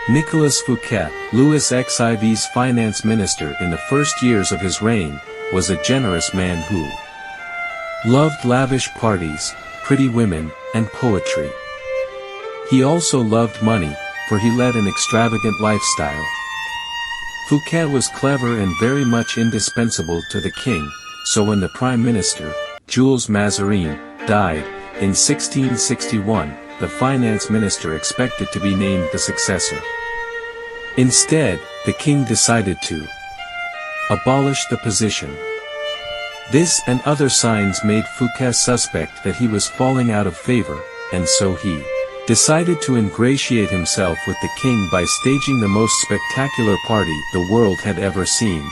Nicolas Fouquet, Louis XIV's finance minister in the first years of his reign, was a generous man who loved lavish parties, pretty women, and poetry. He also loved money, for he led an extravagant lifestyle. Fouquet was clever and very much indispensable to the king, so when the prime minister, Jules Mazarin, died, in 1661, the finance minister expected to be named the successor. Instead, the king decided to abolish the position. This and other signs made Fouquet suspect that he was falling out of favor, and so he decided to ingratiate himself with the king by staging the most spectacular party the world had ever seen.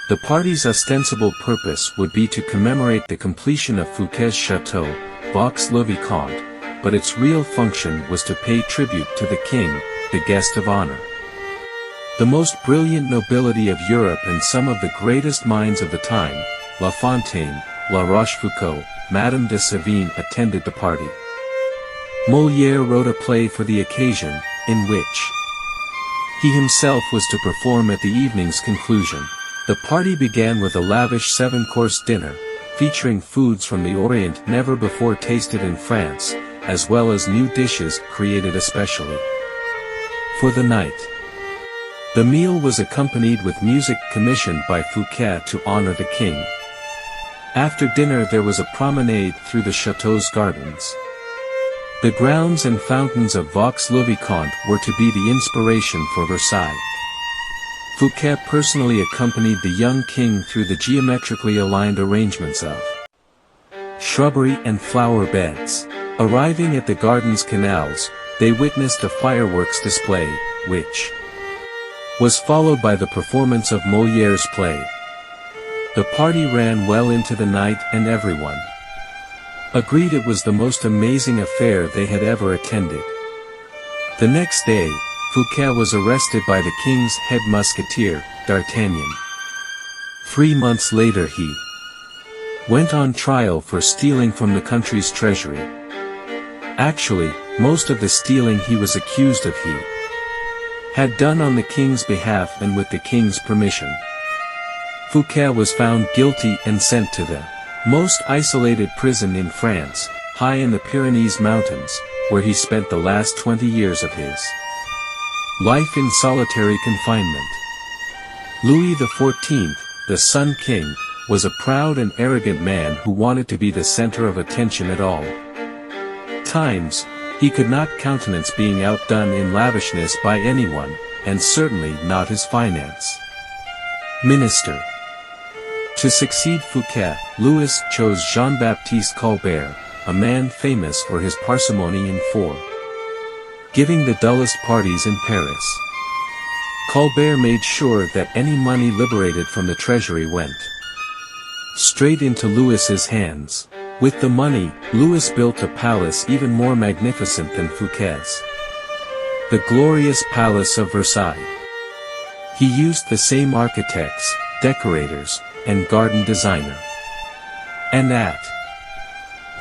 The party's ostensible purpose would be to commemorate the completion of Fouquet's château, Vaux-leVicomte, but its real function was to pay tribute to the king, the guest of honor. The most brilliant nobility of Europe and some of the greatest minds of the time, La Fontaine, La Rochefoucauld, Madame de Sévigné attended the party. Molière wrote a play for the occasion, in which he himself was to perform at the evening's conclusion. The party began with a lavish 7-course dinner, featuring foods from the Orient never before tasted in France, as well as new dishes created especially for the night. The meal was accompanied with music commissioned by Fouquet to honor the king. After dinner there was a promenade through the château's gardens. The grounds and fountains of Vaux-leVicomte were to be the inspiration for Versailles. Fouquet personally accompanied the young king through the geometrically aligned arrangements of shrubbery and flower beds. Arriving at the garden's canals, they witnessed a fireworks display, which was followed by the performance of Molière's play. The party ran well into the night and everyone agreed it was the most amazing affair they had ever attended. The next day, Fouquet was arrested by the king's head musketeer, D'Artagnan. 3 months later he went on trial for stealing from the country's treasury. Actually, most of the stealing he was accused of he had done on the king's behalf and with the king's permission. Fouquet was found guilty and sent to the most isolated prison in France, high in the Pyrenees Mountains, where he spent the last 20 years of his life in solitary confinement. Louis XIV, the Sun King, was a proud and arrogant man who wanted to be the center of attention at all times. He could not countenance being outdone in lavishness by anyone, and certainly not his finance minister. To succeed Fouquet, Louis chose Jean-Baptiste Colbert, a man famous for his parsimony and for giving the dullest parties in Paris. Colbert made sure that any money liberated from the treasury went straight into Louis's hands. With the money, Louis built a palace even more magnificent than Fouquet's, the glorious Palace of Versailles. He used the same architects, decorators, and garden designer. And at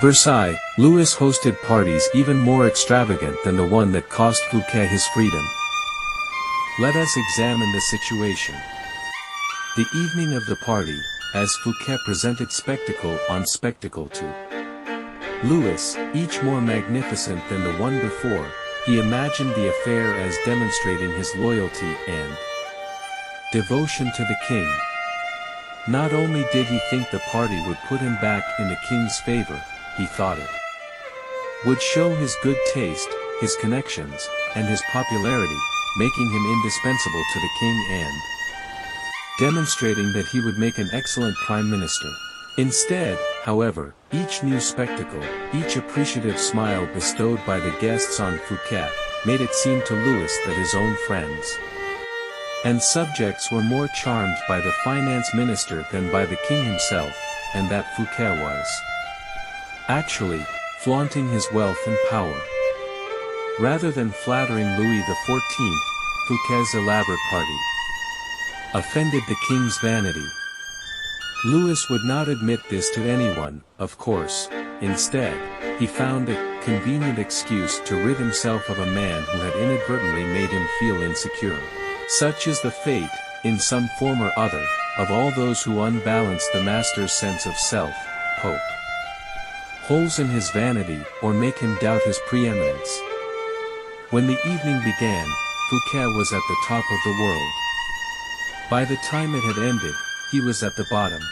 Versailles, Louis hosted parties even more extravagant than the one that cost Fouquet his freedom. Let us examine the situation. The evening of the party, as Fouquet presented spectacle on spectacle to Louis, each more magnificent than the one before, he imagined the affair as demonstrating his loyalty and devotion to the king. Not only did he think the party would put him back in the king's favor, he thought it would show his good taste, his connections, and his popularity, making him indispensable to the king and demonstrating that he would make an excellent prime minister. Instead, however, each new spectacle, each appreciative smile bestowed by the guests on Fouquet, made it seem to Louis that his own friends and subjects were more charmed by the finance minister than by the king himself, and that Fouquet was actually flaunting his wealth and power. Rather than flattering Louis XIV, Fouquet's elaborate party offended the king's vanity. Louis would not admit this to anyone, of course. Instead, he found a convenient excuse to rid himself of a man who had inadvertently made him feel insecure. Such is the fate, in some form or other, of all those who unbalance the master's sense of self, poke holes in his vanity, or make him doubt his preeminence. When the evening began, Fouquet was at the top of the world. By the time it had ended, he was at the bottom.